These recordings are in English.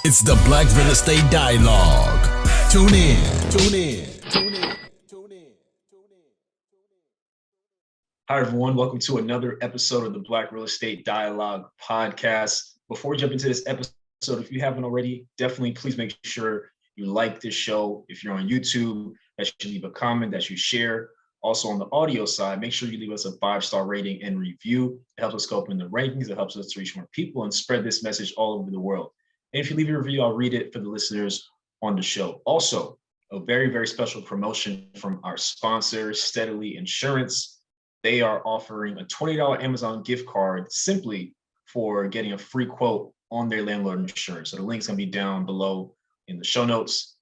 It's the Black Real Estate Dialogue. Tune in. Tune in. Tune in. Tune in. Hi, everyone. Welcome to another episode of the Black Real Estate Dialogue podcast. Before we jump into this episode, if you haven't already, definitely please make sure you like this show. If you're on YouTube, that you leave a comment, that you share. Also on the audio side, make sure you leave us a 5-star rating and review. It helps us go up in the rankings. It helps us to reach more people and spread this message all over the world. And if you leave a review, I'll read it for the listeners on the show. Also, a very, very special promotion from our sponsor, Steadily Insurance. They are offering a $20 Amazon gift card simply for getting a free quote on their landlord insurance. So the link's gonna be down below in the show notes.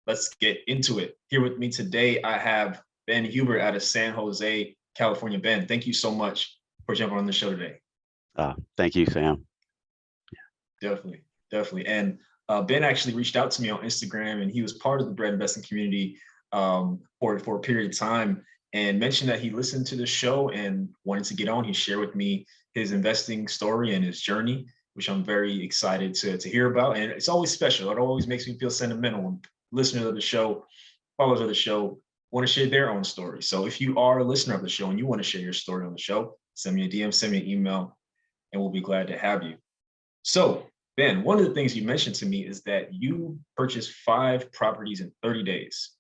Let's get into it. Here with me today, I have Ben Hubbert out of San Jose, California. Ben, thank you so much for jumping on the show today. Thank you, Sam. Definitely. And Ben actually reached out to me on Instagram, and he was part of the Bread Investing community for a period of time, and mentioned that he listened to the show and wanted to get on. He shared with me his investing story and his journey, which I'm very excited to hear about. And it's always special. It always makes me feel sentimental when listeners of the show, followers of the show, want to share their own story. So if you are a listener of the show and you want to share your story on the show, send me a DM, send me an email, and we'll be glad to have you. So Ben, one of the things you mentioned to me is that you purchased 5 properties in 30 days.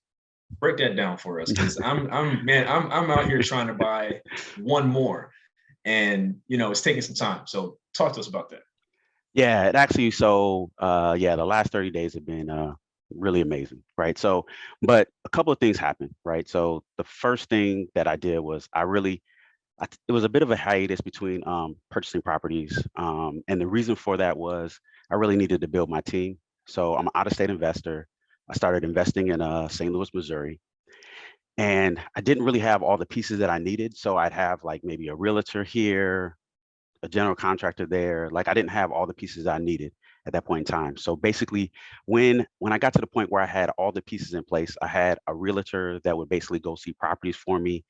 Break that down for us, because I'm out here trying to buy one more, and it's taking some time. So talk to us about that. Yeah, it actually. So, the last 30 days have been really amazing, right? So, but a couple of things happened, right? So the first thing that I did was it was a bit of a hiatus between purchasing properties, and the reason for that was I really needed to build my team. So I'm an out-of-state investor. I started investing in St. Louis, Missouri, and I didn't really have all the pieces that I needed. So I'd have like maybe a realtor here, a general contractor there. Like I didn't have all the pieces I needed at that point in time. So basically, when I got to the point where I had all the pieces in place, I had a realtor that would basically go see properties for me.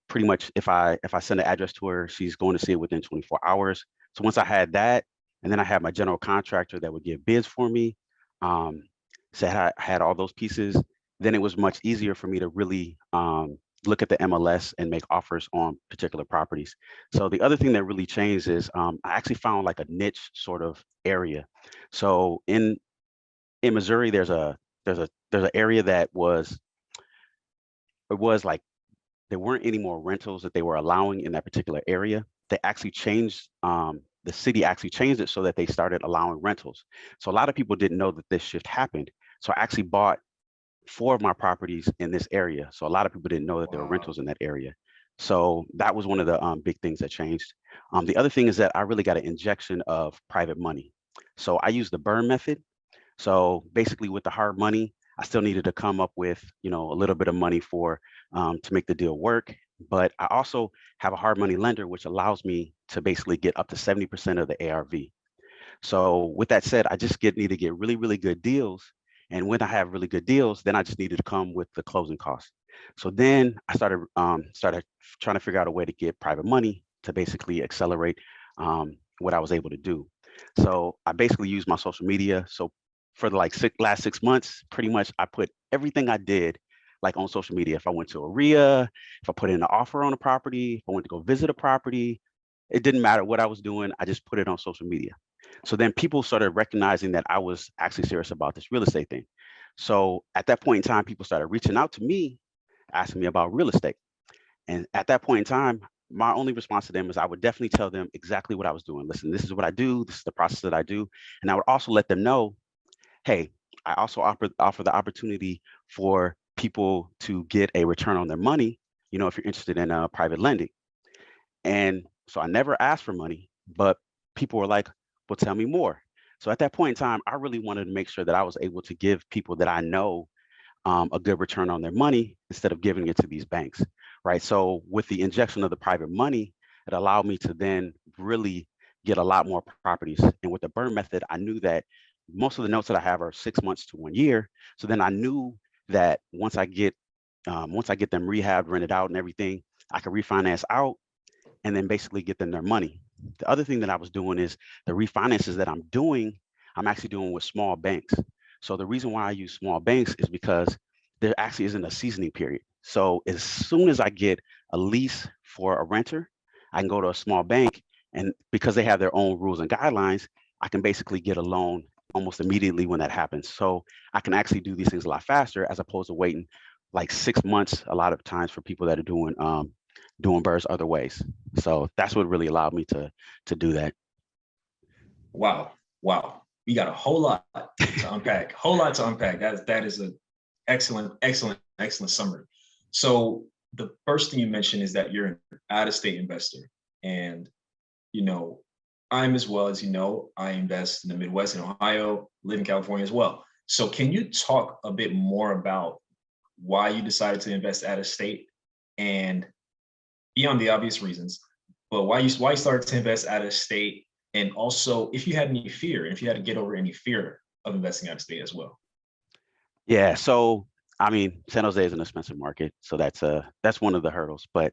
Pretty much, if I send an address to her, she's going to see it within 24 hours. So once I had that, and then I had my general contractor that would give bids for me. So I had all those pieces, then it was much easier for me to really look at the MLS and make offers on particular properties. So the other thing that really changed is I actually found like a niche sort of area. So in Missouri, there's an area that was like there weren't any more rentals that they were allowing in that particular area. They actually changed, the city actually changed it so that they started allowing rentals. So a lot of people didn't know that this shift happened. So I actually bought 4 of my properties in this area. So a lot of people didn't know that there were rentals in that area. So that was one of the big things that changed. The other thing is that I really got an injection of private money. So I used the BRRRR method. So basically with the hard money, I still needed to come up with, a little bit of money to make the deal work. But I also have a hard money lender, which allows me to basically get up to 70% of the ARV. So with that said, I just need to get really, really good deals. And when I have really good deals, then I just needed to come with the closing costs. So then I started trying to figure out a way to get private money to basically accelerate what I was able to do. So I basically used my social media. So for the last 6 months, pretty much I put everything I did like on social media. If I went to a RIA, if I put in an offer on a property, if I went to go visit a property, it didn't matter what I was doing. I just put it on social media. So then people started recognizing that I was actually serious about this real estate thing. So at that point in time, people started reaching out to me, asking me about real estate. And at that point in time, my only response to them is I would definitely tell them exactly what I was doing. Listen, this is what I do. This is the process that I do. And I would also let them know, hey, I also offer the opportunity for people to get a return on their money, if you're interested in private lending. And so I never asked for money, but people were like, well, tell me more. So at that point in time, I really wanted to make sure that I was able to give people that I know a good return on their money instead of giving it to these banks, right? So with the injection of the private money, it allowed me to then really get a lot more properties. And with the BRRRR method, I knew that most of the notes that I have are 6 months to 1 year. So then I knew that once I get them rehabbed, rented out and everything, I could refinance out and then basically get them their money. The other thing that I was doing is the refinances that I'm doing, I'm actually doing with small banks. So the reason why I use small banks is because there actually isn't a seasoning period. So as soon as I get a lease for a renter, I can go to a small bank, and because they have their own rules and guidelines, I can basically get a loan almost immediately when that happens. So I can actually do these things a lot faster as opposed to waiting like 6 months a lot of times for people that are doing BRRRRs other ways. So that's what really allowed me to do that. Wow. Wow. We got a whole lot to unpack. That is an excellent summary. So the first thing you mentioned is that you're an out-of-state investor. And, I'm as well, as you know, I invest in the Midwest, in Ohio, live in California as well. So can you talk a bit more about why you decided to invest out of state, and beyond the obvious reasons, but why you started to invest out of state, and also if you had any fear, if you had to get over any fear of investing out of state as well? Yeah. So I mean, San Jose is an expensive market, so that's one of the hurdles. But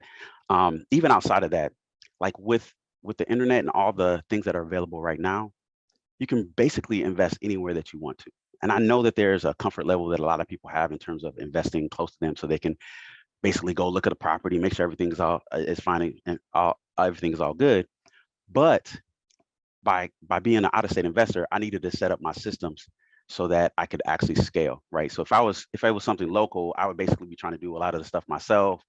even outside of that, like with the internet and all the things that are available right now, you can basically invest anywhere that you want to. And I know that there's a comfort level that a lot of people have in terms of investing close to them, so they can basically go look at a property, make sure everything is all is fine and everything is all good. But by being an out-of-state investor, I needed to set up my systems so that I could actually scale, right? So if I was something local, I would basically be trying to do a lot of the stuff myself,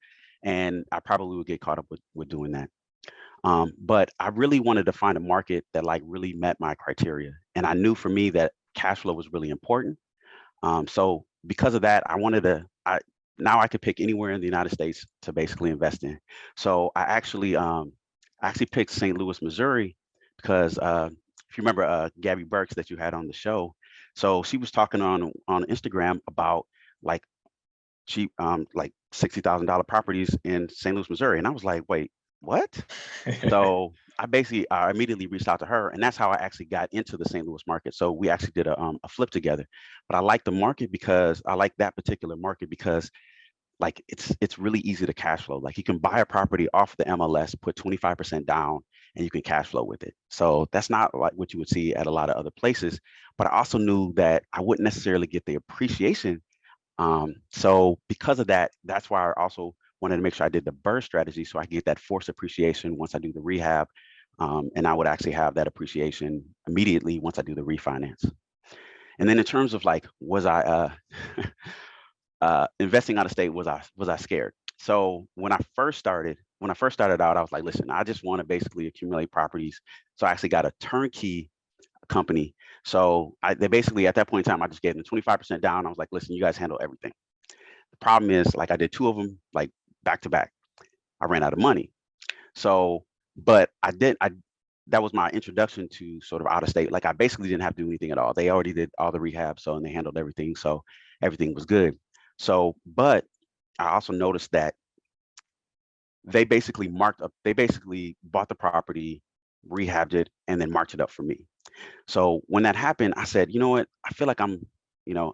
and I probably would get caught up with doing that. But I really wanted to find a market that like really met my criteria, and I knew for me that cash flow was really important. So because of that, now I could pick anywhere in the United States to basically invest in. So I actually picked St. Louis, Missouri, because if you remember Gabby Burks that you had on the show, so she was talking on Instagram about like cheap like $60,000 properties in St. Louis, Missouri, and I was like, wait, what? So I immediately reached out to her, and that's how I actually got into the St. Louis market. So we actually did a flip together. But I like the market because I like that particular market because like it's really easy to cash flow. Like you can buy a property off the MLS, put 25% down, and you can cash flow with it. So that's not like what you would see at a lot of other places. But I also knew that I wouldn't necessarily get the appreciation. So because of that, that's why I also wanted to make sure I did the BRRRR strategy so I could get that forced appreciation once I do the rehab. And I would actually have that appreciation immediately once I do the refinance. And then in terms of like, was I investing out of state, was I scared? So when I first started out, I was like, listen, I just want to basically accumulate properties. So I actually got a turnkey company. So they basically at that point in time, I just gave them 25% down. I was like, listen, you guys handle everything. The problem is like I did two of them like back to back. I ran out of money. So, but I that was my introduction to sort of out of state. Like I basically didn't have to do anything at all. They already did all the rehab, so and they handled everything. So everything was good. So, but I also noticed that they basically bought the property, rehabbed it, and then marked it up for me. So when that happened, I said, you know what? I feel like you know,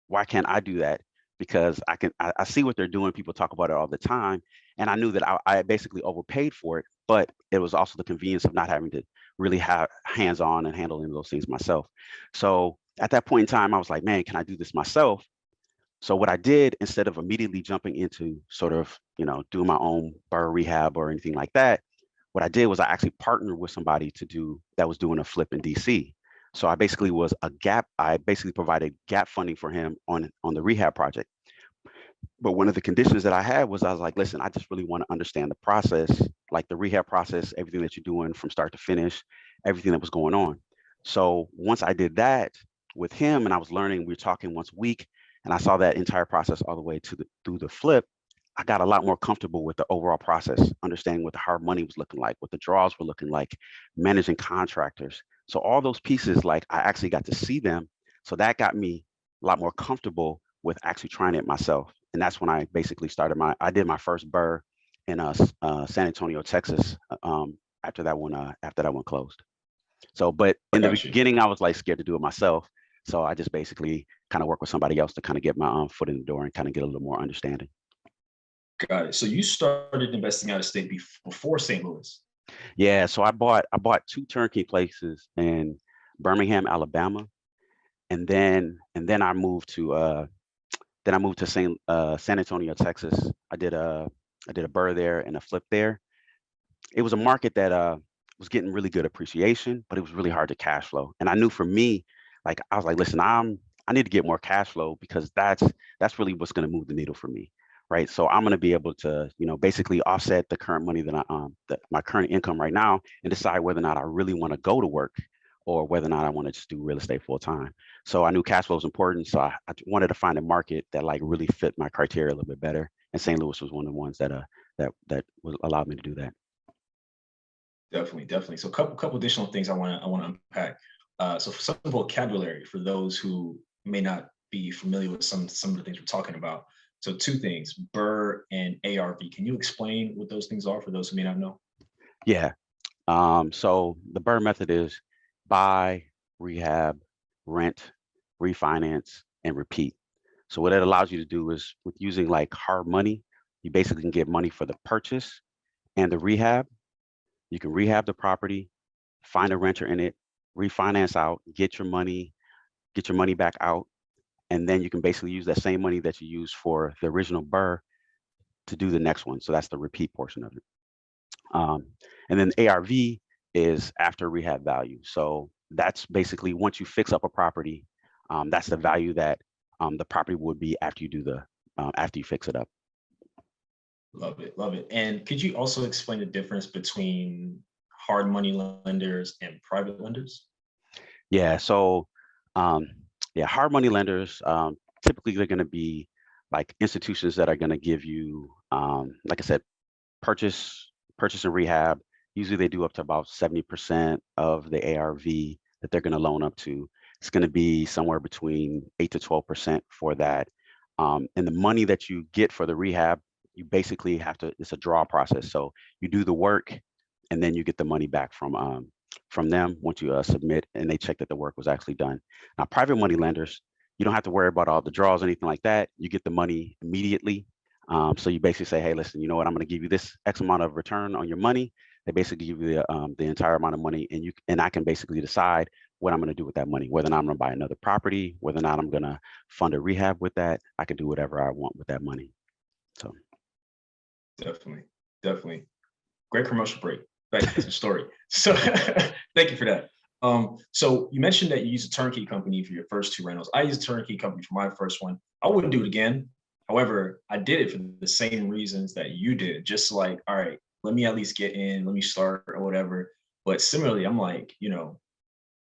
why can't I do that? Because I see what they're doing. People talk about it all the time. And I knew that I basically overpaid for it, but it was also the convenience of not having to really have hands-on and handling those things myself. So at that point in time, I was like, man, can I do this myself? So what I did, instead of immediately jumping into sort of, doing my own BRRRR rehab or anything like that, what I did was I actually partnered with somebody that was doing a flip in DC. So I basically provided gap funding for him on the rehab project. But one of the conditions that I had was I was like, listen, I just really want to understand the process, like the rehab process, everything that you're doing from start to finish, everything that was going on. So once I did that with him and I was learning, we were talking once a week, and I saw that entire process all the way through the flip, I got a lot more comfortable with the overall process, understanding what the hard money was looking like, what the draws were looking like, managing contractors. So all those pieces, like I actually got to see them. So that got me a lot more comfortable with actually trying it myself. And that's when I basically I did my first BRRRR in San Antonio, Texas, after that one closed. So, but I in the got you. beginning, I was like scared to do it myself. So I just basically kind of work with somebody else to kind of get my foot in the door and kind of get a little more understanding. Got it. So you started investing out of state before St. Louis. Yeah, so I bought two turnkey places in Birmingham, Alabama, and then I moved to San Antonio, Texas. I did a BRRRR there and a flip there. It was a market that was getting really good appreciation, but it was really hard to cash flow. And I knew for me, like I was like, listen, I need to get more cash flow because that's really what's going to move the needle for me, right? So I'm going to be able to, basically offset the current money that my current income right now, and decide whether or not I really want to go to work or whether or not I want to just do real estate full time. So I knew cash flow was important, so I wanted to find a market that like really fit my criteria a little bit better. And St. Louis was one of the ones that allowed me to do that. Definitely. So couple additional things I want to unpack. So for some vocabulary for those who may not be familiar with some of the things we're talking about. So two things, BRRRR and ARV. Can you explain what those things are for those who may not know? Yeah. So the BRRRR method is buy, rehab, rent, refinance, and repeat. So what it allows you to do is with using like hard money, you basically can get money for the purchase and the rehab. You can rehab the property, find a renter in it, refinance out, get your money back out, and then you can basically use that same money that you used for the original BRRRR to do the next one. So that's the repeat portion of it. And then ARV is after rehab value. So that's basically once you fix up a property, that's the value that the property would be after you fix it up. Love it. And could you also explain the difference between hard money lenders and private lenders? Yeah. So hard money lenders, typically they're going to be like institutions that are going to give you, like I said, purchase and rehab. Usually they do up to about 70% of the ARV that they're going to loan up to. It's going to be somewhere between 8 to 12% for that. And the money that you get for the rehab, you basically it's a draw process. So you do the work and then you get the money back from them once you submit and they check that the work was actually done. Now, private money lenders, you don't have to worry about all the draws or anything like that. You get the money immediately. So you basically say, hey, listen, you know what? I'm going to give you this X amount of return on your money. They basically give you the entire amount of money, and I can basically decide what I'm going to do with that money, whether or not I'm going to buy another property, whether or not I'm going to fund a rehab with that. I can do whatever I want with that money. So definitely. Great commercial break. Back to the story. So thank you for that. So you mentioned that you used a turnkey company for your first two rentals. I used a turnkey company for my first one. I wouldn't do it again. However, I did it for the same reasons that you did. Just like, all right, let me at least get in, let me start or whatever. But similarly, I'm like,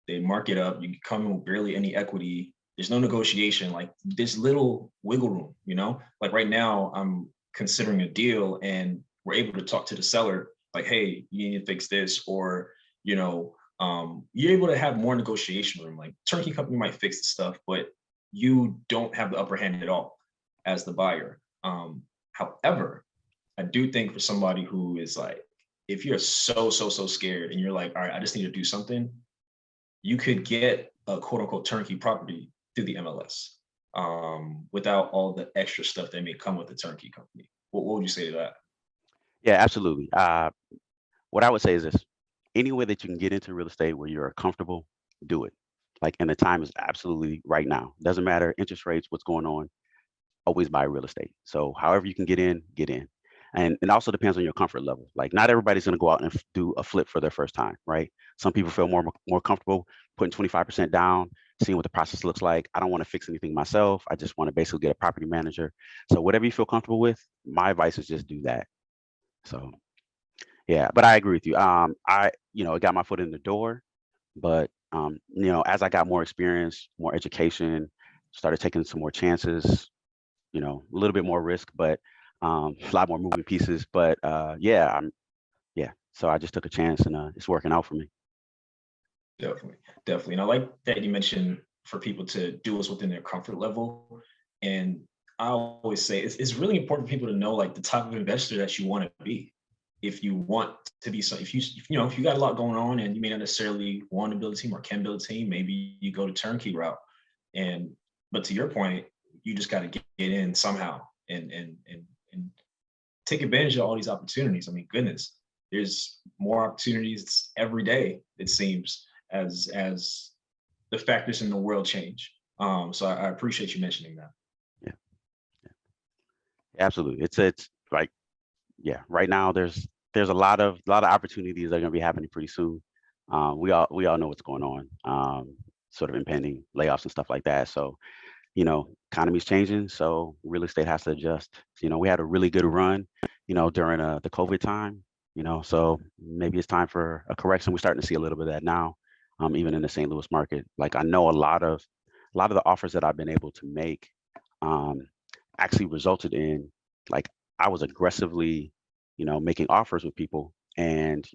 they mark it up. You come in with barely any equity. There's no negotiation. Like there's little wiggle room, Like right now, I'm considering a deal and we're able to talk to the seller like, hey, you need to fix this, or, you're able to have more negotiation room. Like turnkey company might fix the stuff, but you don't have the upper hand at all as the buyer. However, I do think for somebody who is like, if you're so scared and you're like, all right, I just need to do something, you could get a quote unquote turnkey property through the MLS without all the extra stuff that may come with the turnkey company. What would you say to that? yeah, absolutely. What I would say is this: any way that you can get into real estate where you're comfortable, do it. Like, and the time is absolutely right now. Doesn't matter interest rates, what's going on. Always buy real estate. So however you can get in, get in. And it also depends on your comfort level. Like not everybody's going to go out and do a flip for their first time, right? Some people feel more comfortable putting 25% down, seeing what the process looks like. I don't want to fix anything myself. I just want to basically get a property manager. So whatever you feel comfortable with, my advice is just do that. So yeah, but I agree with you. It got my foot in the door, but as I got more experience, more education, started taking some more chances, a little bit more risk, but a lot more moving pieces. But so I just took a chance and it's working out for me. Definitely. And I like that you mentioned for people to do what's within their comfort level. And I always say it's really important for people to know like the type of investor that you want to be. If you want to be if you got a lot going on and you may not necessarily want to build a team or can build a team, maybe you go to turnkey route. But to your point, you just got to get in somehow and take advantage of all these opportunities. I mean, goodness, there's more opportunities every day, it seems, as the factors in the world change. So I appreciate you mentioning that. Yeah, absolutely. It's like, yeah, right now there's a lot of opportunities that are going to be happening pretty soon. We all know what's going on, sort of impending layoffs and stuff like that. So, economy's changing, so real estate has to adjust. We had a really good run, during the COVID time, so maybe it's time for a correction. We're starting to see a little bit of that now, even in the St. Louis market. Like, I know a lot of the offers that I've been able to make, actually resulted in, like, I was aggressively, making offers with people, and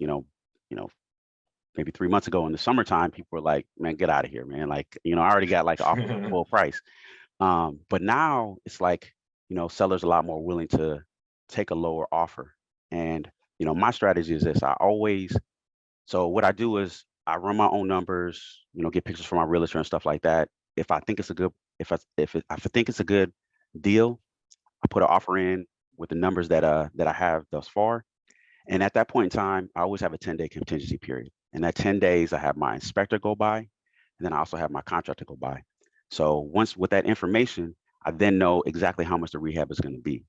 maybe 3 months ago in the summertime, people were like, "Man, get out of here, man!" Like, I already got like an offer for full price. But now it's like, sellers a lot more willing to take a lower offer. And, my strategy is this. So what I do is I run my own numbers, get pictures from my realtor and stuff like that. If I think it's a good, if I think it's a good deal, I put an offer in with the numbers that I have thus far. And at that point in time, I always have a 10-day contingency period. And that 10 days, I have my inspector go by, and then I also have my contractor go by. So once with that information, I then know exactly how much the rehab is going to be.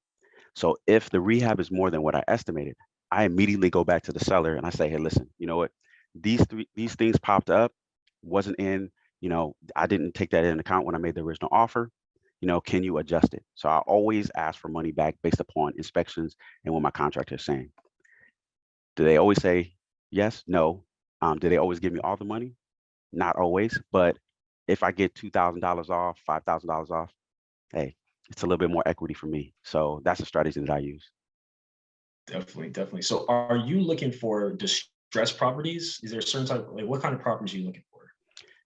So if the rehab is more than what I estimated, I immediately go back to the seller and I say, "Hey, listen, you know what? These things popped up, wasn't in, I didn't take that into account when I made the original offer. Can you adjust it?" So I always ask for money back based upon inspections and what my contractor is saying. Do they always say yes? No. Do they always give me all the money? Not always, but if I get $2,000 off, $5,000 off, hey, it's a little bit more equity for me. So that's a strategy that I use. Definitely, definitely. So are you looking for distressed properties? Is there a certain type, like what kind of properties are you looking for?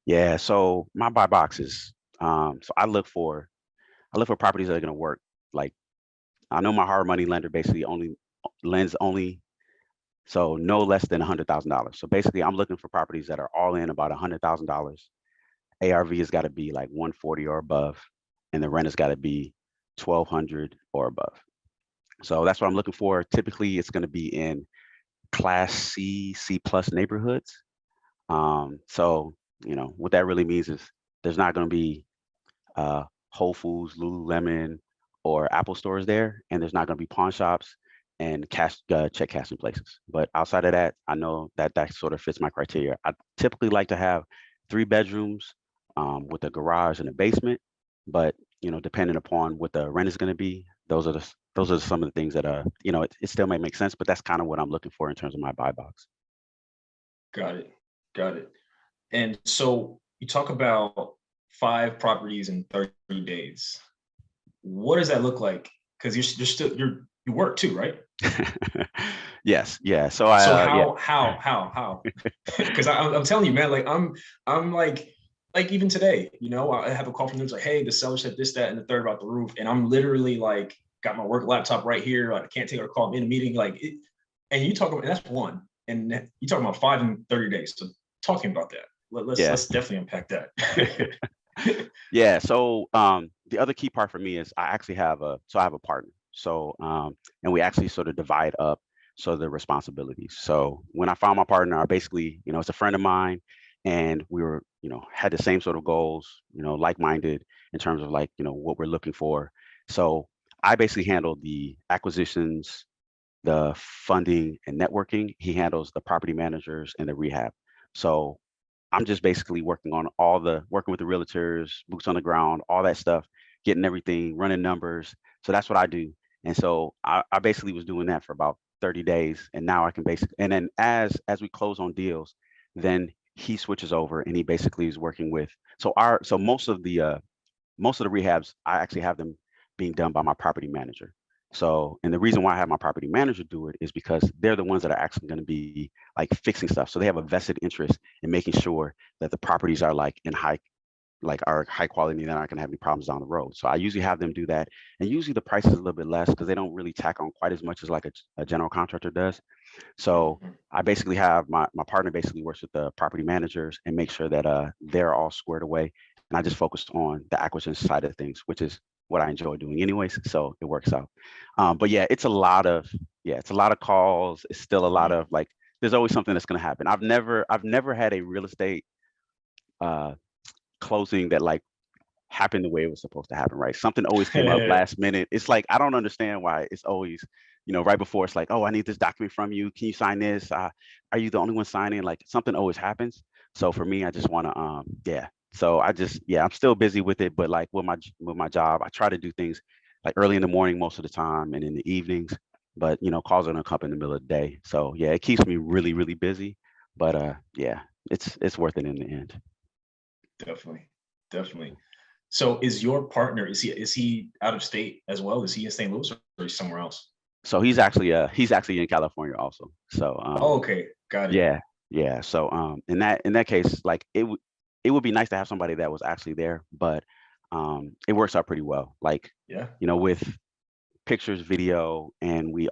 Yeah. So my buy boxes. So I look for properties that are going to work. Like, I know my hard money lender basically only lends only, so no less than $100,000. So basically, I'm looking for properties that are all in about $100,000. ARV has got to be like 140 or above, and the rent has got to be 1,200 or above. So that's what I'm looking for. Typically, it's going to be in Class C, C plus neighborhoods. So what that really means is there's not going to be Whole Foods, Lululemon, or Apple stores there, and there's not going to be pawn shops and check cashing places. But outside of that, I know that sort of fits my criteria. I typically like to have 3 bedrooms, with a garage and a basement. But depending upon what the rent is going to be, those are some of the things that it still might make sense. But that's kind of what I'm looking for in terms of my buy box. Got it. Got it. And so you talk about 5 properties in 30 days. What does that look like? Because you work too, right? Yes, yeah. So So yeah. how? Because I'm telling you, man, like I'm like even today, I have a call from them. It's like, hey, the seller said this, that, and the third about the roof, and I'm literally like got my work laptop right here. Like, I can't take a call. I'm in a meeting, and you talk about, and that's one, and you talking about 5 in 30 days. So talking about that, Yeah. let's definitely unpack that. Yeah. So the other key part for me is I actually have I have a partner. So and we actually sort of divide up the responsibilities. So when I found my partner, I basically, it's a friend of mine, and we were, had the same sort of goals, like-minded in terms of like, what we're looking for. So I basically handle the acquisitions, the funding and networking. He handles the property managers and the rehab. So I'm just basically working with the realtors, boots on the ground, all that stuff, getting everything, running numbers. So that's what I do. And so I basically was doing that for about 30 days. And now I can and then as we close on deals, then he switches over and he basically is working with, so most of the rehabs, I actually have them being done by my property manager. So, and the reason why I have my property manager do it is because they're the ones that are actually going to be like fixing stuff. So they have a vested interest in making sure that the properties are like are high quality and they're not going to have any problems down the road. So I usually have them do that. And usually the price is a little bit less because they don't really tack on quite as much as like a general contractor does. So I basically have my partner basically works with the property managers and make sure that they're all squared away. And I just focused on the acquisition side of things, which is what I enjoy doing anyways. So it works out. But yeah, it's a lot of calls. It's still a lot of like, there's always something that's going to happen. I've never had a real estate closing that like happened the way it was supposed to happen, right? Something always came up last minute. It's like, I don't understand why it's always, right before it's like, oh, I need this document from you. Can you sign this? Are you the only one signing? Like something always happens. So for me, I just want to, yeah. So I'm still busy with it, but like with my job, I try to do things like early in the morning most of the time and in the evenings, but calls are gonna come in the middle of the day. So yeah, it keeps me really, really busy, but yeah, it's worth it in the end. Definitely. So is your partner, is he out of state as well? Is he in St. Louis or is he somewhere else? So he's actually in California also. So Oh, okay, got it. yeah. So in that case, like it would be nice to have somebody that was actually there, but it works out pretty well. Like Yeah. with pictures, video, and we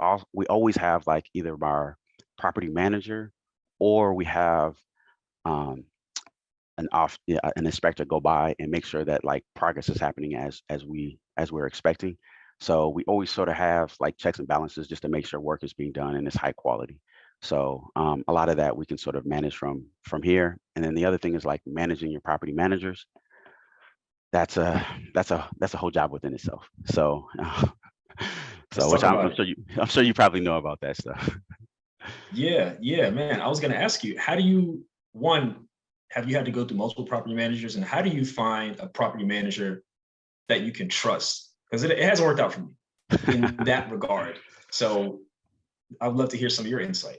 always have like either our property manager or we have um an inspector go by and make sure that like progress is happening as we're expecting. So we always sort of have like checks and balances just to make sure work is being done and it's high quality. So a lot of that we can sort of manage from here. And then the other thing is like managing your property managers. That's a whole job within itself. So Let's which talk about it. I'm sure you probably know about that stuff. Yeah, man. I was gonna ask you, how do you have you had to go through multiple property managers, and how do you find a property manager that you can trust? Because it hasn't worked out for me in that regard. So I'd love to hear some of your insight.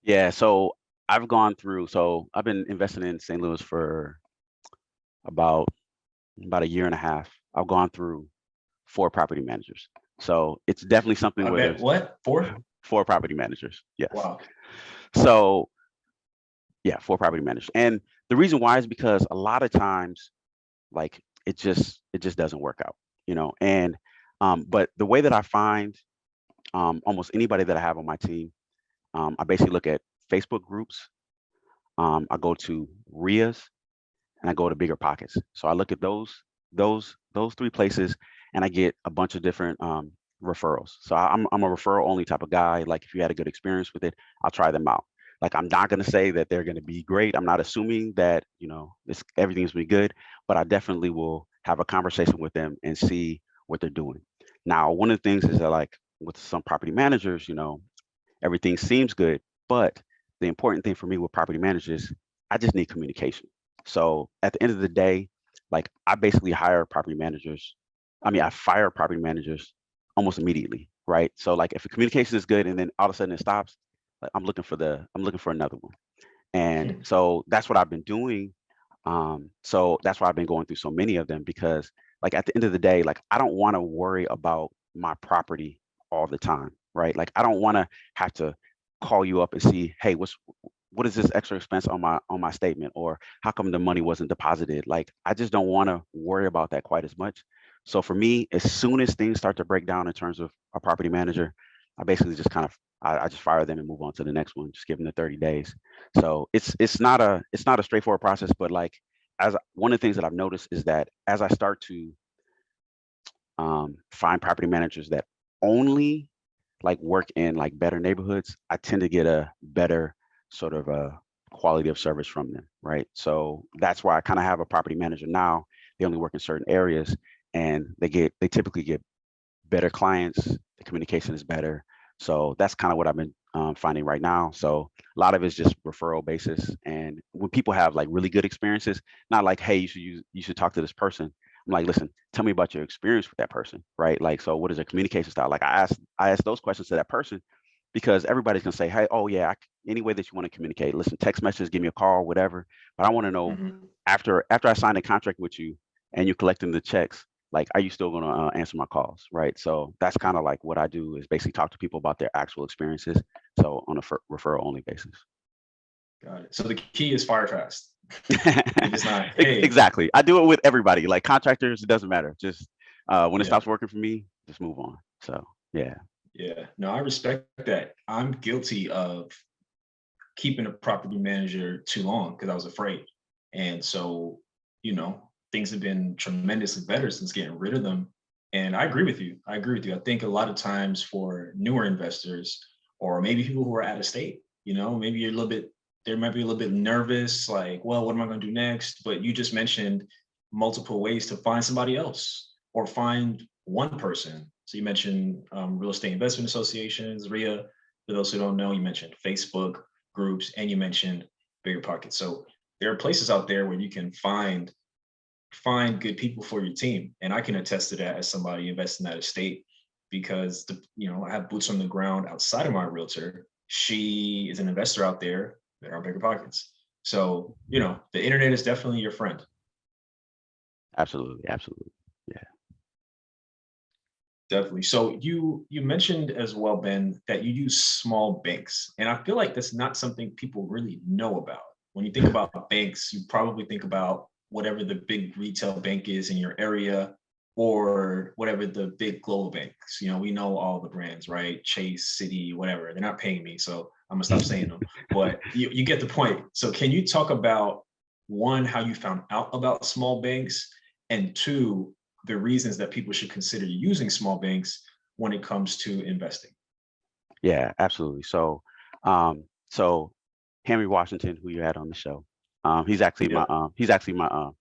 Yeah, so I've been investing in St. Louis for about a year and a half. I've gone through 4 property managers. So it's definitely something I where bet there's what? 4? 4 property managers. Yes. Wow. So yeah, 4 property managers. And the reason why is because a lot of times, like it just doesn't work out, And but the way that I find almost anybody that I have on my team, I basically look at Facebook groups. I go to RIAs and I go to Bigger Pockets. So I look at those 3 places and I get a bunch of different referrals. So I'm a referral only type of guy. Like if you had a good experience with it, I'll try them out. Like I'm not going to say that they're going to be great. I'm not assuming that everything's going to be good, but I definitely will have a conversation with them and see what they're doing. Now, one of the things is that like with some property managers, everything seems good, but the important thing for me with property managers, I just need communication. So at the end of the day, like I basically hire property managers. I fire property managers almost immediately, right? So like if the communication is good and then all of a sudden it stops, like I'm looking for another one. And so that's what I've been doing. So that's why I've been going through so many of them, because like at the end of the day, like I don't want to worry about my property all the time, right? Like I don't want to have to call you up and see, hey, what is this extra expense on my statement, or how come the money wasn't deposited? Like I just don't want to worry about that quite as much. So for me, as soon as things start to break down in terms of a property manager, I basically just I just fire them and move on to the next one. Just give them the 30 days. So it's not a straightforward process, but like as one of the things that I've noticed is that as I start to find property managers that only like work in like better neighborhoods, I tend to get a better sort of a quality of service from them, right? So that's why I kind of have a property manager now. They only work in certain areas, and they typically get better clients. The communication is better. So that's kind of what I've been finding right now. So a lot of it's just referral basis. And when people have like really good experiences, not like, hey, you should talk to this person. I'm like, listen, tell me about your experience with that person, right? Like, so what is their communication style? Like I ask those questions to that person, because everybody's gonna say, hey, oh yeah, any way that you want to communicate. Listen, text message, give me a call, whatever. But I want to know after I sign a contract with you and you're collecting the checks, like, are you still going to answer my calls, right? So that's kind of like what I do, is basically talk to people about their actual experiences. So on a referral only basis. Got it. So the key is fire fast. It's not, hey. Exactly. I do it with everybody, like contractors. It doesn't matter. Just when it stops working for me, just move on. So yeah. Yeah. No, I respect that. I'm guilty of keeping a property manager too long because I was afraid. And so, things have been tremendously better since getting rid of them. And I agree with you. I think a lot of times for newer investors, or maybe people who are out of state, maybe they might be a little bit nervous, like, well, what am I going to do next? But you just mentioned multiple ways to find somebody else or find one person. So you mentioned real estate investment associations, RIA. For those who don't know, you mentioned Facebook groups, and you mentioned BRRRR. So there are places out there where you can find good people for your team, and I can attest to that as somebody investing in that estate, because I have boots on the ground outside of my realtor. She is an investor out there that are bigger pockets. So the internet is definitely your friend. Absolutely. Yeah. Definitely. So you mentioned as well, Ben, that you use small banks, and I feel like that's not something people really know about. When you think about banks, you probably think about whatever the big retail bank is in your area, or whatever the big global banks. We know all the brands, right? Chase, Citi, whatever. They're not paying me, so I'm gonna stop saying them. But you get the point. So can you talk about, one, how you found out about small banks, and two, the reasons that people should consider using small banks when it comes to investing? Yeah, absolutely. So, so Henry Washington, who you had on the show, he's actually Yeah.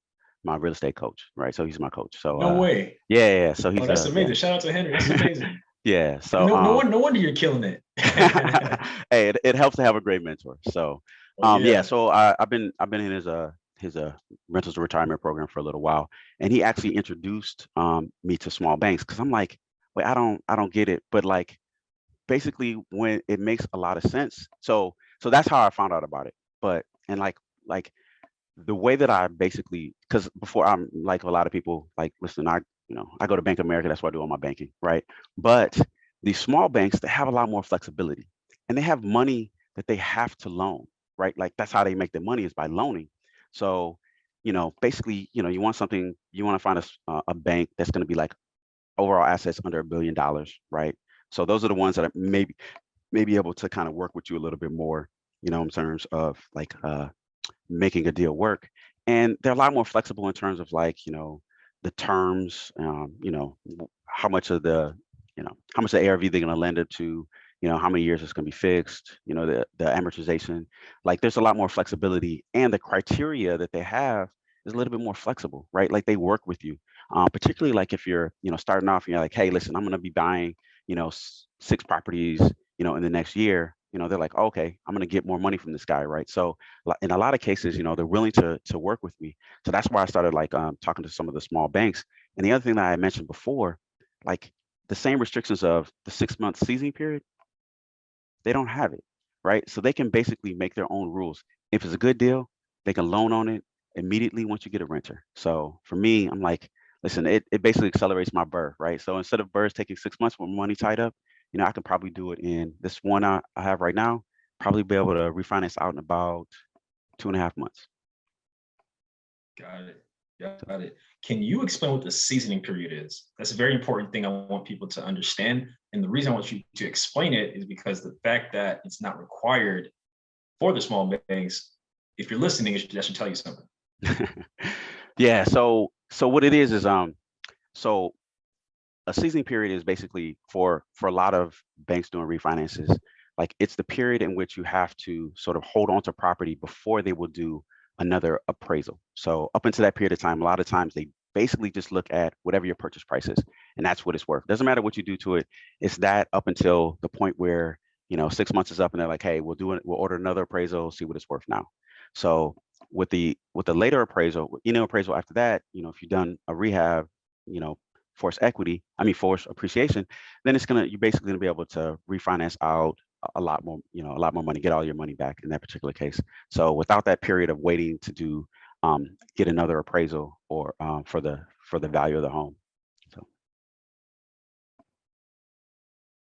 my real estate coach, right? So he's my coach. So, No way. yeah. So he's Oh, that's amazing. Shout out to Henry. That's amazing. yeah. So, no wonder you're killing it. hey, it helps to have a great mentor. So, Oh, yeah. yeah. So I've been in his rentals to retirement program for a little while, and he actually introduced me to small banks, because I'm like, wait, I don't get it, but like, basically, when it makes a lot of sense. So that's how I found out about it. But and like the way that I basically, because before, I'm like a lot of people, like, listen, I go to Bank of America, that's where I do all my banking, right? But these small banks, they have a lot more flexibility, and they have money that they have to loan, right? Like, that's how they make their money, is by loaning. So, basically, you want something, you want to find a bank that's going to be like overall assets under $1 billion, right? So those are the ones that are maybe able to kind of work with you a little bit more, in terms of like making a deal work. And they're a lot more flexible in terms of, like, the terms, how much of how much the ARV they're going to lend it to, how many years it's going to be fixed, the amortization. Like, there's a lot more flexibility, and the criteria that they have is a little bit more flexible, right? Like, they work with you, particularly like if you're, starting off and you're like, hey, listen, I'm going to be buying, 6 properties, in the next year. They're like, okay, I'm going to get more money from this guy, right? So in a lot of cases, they're willing to work with me. So that's why I started, like, talking to some of the small banks. And the other thing that I mentioned before, like, the same restrictions of the 6-month seasoning period, they don't have it, right? So they can basically make their own rules. If it's a good deal, they can loan on it immediately once you get a renter. So for me, I'm like, listen, it basically accelerates my BRRRR, right? So instead of BRRRRs taking 6 months with money tied up, I can probably do it in this one I have right now, probably be able to refinance out in about 2.5 months. Got it. Got it. Can you explain what the seasoning period is? That's a very important thing I want people to understand. And the reason I want you to explain it is because the fact that it's not required for the small banks, if you're listening, that should tell you something. Yeah. So what it is so a seasoning period is basically, for a lot of banks doing refinances, like, it's the period in which you have to sort of hold on to property before they will do another appraisal. So up until that period of time, a lot of times they basically just look at whatever your purchase price is, and that's what it's worth. Doesn't matter what you do to it. It's that up until the point where, 6 months is up, and they're like, hey, we'll order another appraisal, see what it's worth now. So with the later appraisal, appraisal after that, if you've done a rehab, force appreciation, then you're basically gonna be able to refinance out a lot more, a lot more money, get all your money back in that particular case. So without that period of waiting to do, get another appraisal, or for the value of the home. So.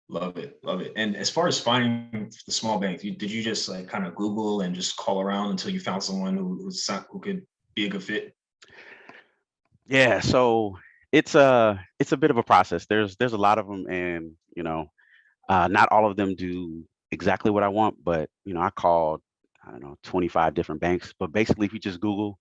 Love it. Love it. And as far as finding the small banks, did you just like kind of Google and just call around until you found someone who could be a good fit? Yeah. So it's a bit of a process. There's a lot of them, and not all of them do exactly what I want, but I called, I don't know, 25 different banks. But basically, if you just Google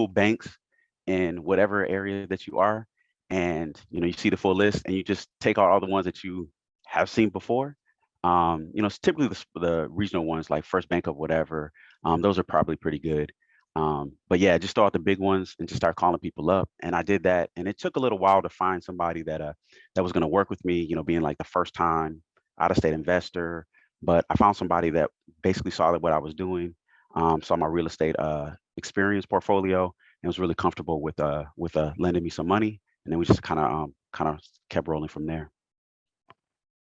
banks in whatever area that you are, and you see the full list, and you just take out all the ones that you have seen before. It's typically the regional ones, like First Bank of whatever. Those are probably pretty good. But yeah, just throw out the big ones and just start calling people up. And I did that, and it took a little while to find somebody that was going to work with me. Being like the first time out of state investor, but I found somebody that basically saw what I was doing, saw my real estate experience portfolio, and was really comfortable with lending me some money. And then we just kind of kept rolling from there.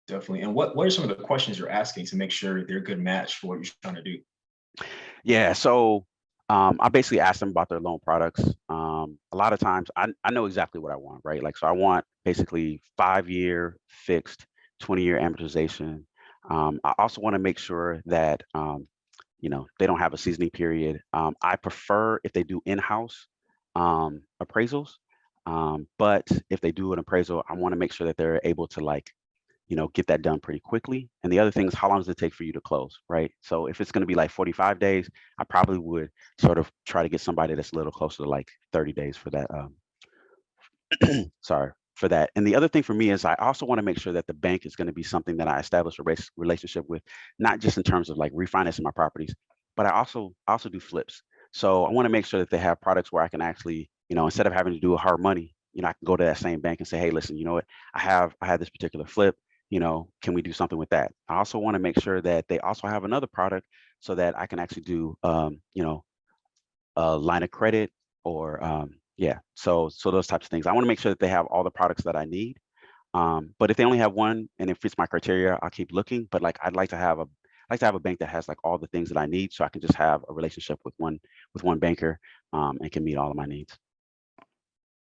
Definitely. And what are some of the questions you're asking to make sure they're a good match for what you're trying to do? Yeah, so I basically ask them about their loan products. A lot of times I know exactly what I want, right? Like, so I want basically 5-year fixed, 20-year amortization. I also want to make sure that, they don't have a seasoning period. I prefer if they do in-house appraisals. But if they do an appraisal, I want to make sure that they're able to get that done pretty quickly. And the other thing is, how long does it take for you to close, right? So if it's going to be like 45 days, I probably would sort of try to get somebody that's a little closer to like 30 days for that. Sorry for that. And the other thing for me is I also want to make sure that the bank is going to be something that I establish a relationship with, not just in terms of like refinancing my properties, but I also do flips. So I want to make sure that they have products where I can actually, instead of having to do a hard money, I can go to that same bank and say, hey, listen, you know what, I had this particular flip, can we do something with that? I also want to make sure that they also have another product so that I can actually do, a line of credit or, yeah, so those types of things. I want to make sure that they have all the products that I need. But if they only have one and it fits my criteria, I'll keep looking. But like, I'd like to have a bank that has like all the things that I need, so I can just have a relationship with one banker, and can meet all of my needs.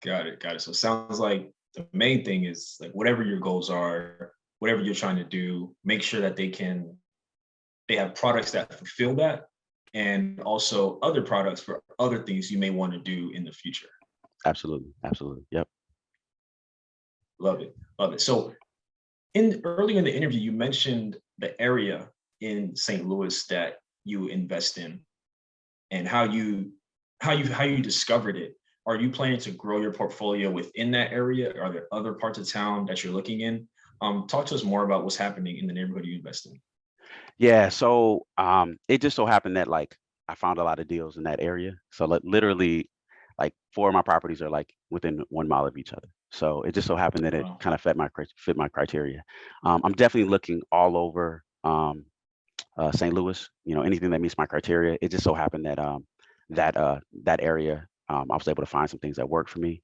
Got it. Got it. So it sounds like the main thing is like whatever your goals are, whatever you're trying to do, make sure that they have products that fulfill that, and also other products for other things you may want to do in the future. Absolutely. Yep. Love it. Love it. So earlier in the interview, you mentioned the area in St. Louis that you invest in and how you discovered it. Are you planning to grow your portfolio within that area? Are there other parts of town that you're looking in? Talk to us more about what's happening in the neighborhood you invest in. Yeah. So it just so happened that like I found a lot of deals in that area. So like literally like 4 of my properties are like within 1 mile of each other. So it just so happened that it Wow. kind of fit my criteria. I'm definitely looking all over St. Louis. Anything that meets my criteria. It just so happened that that area, I was able to find some things that work for me.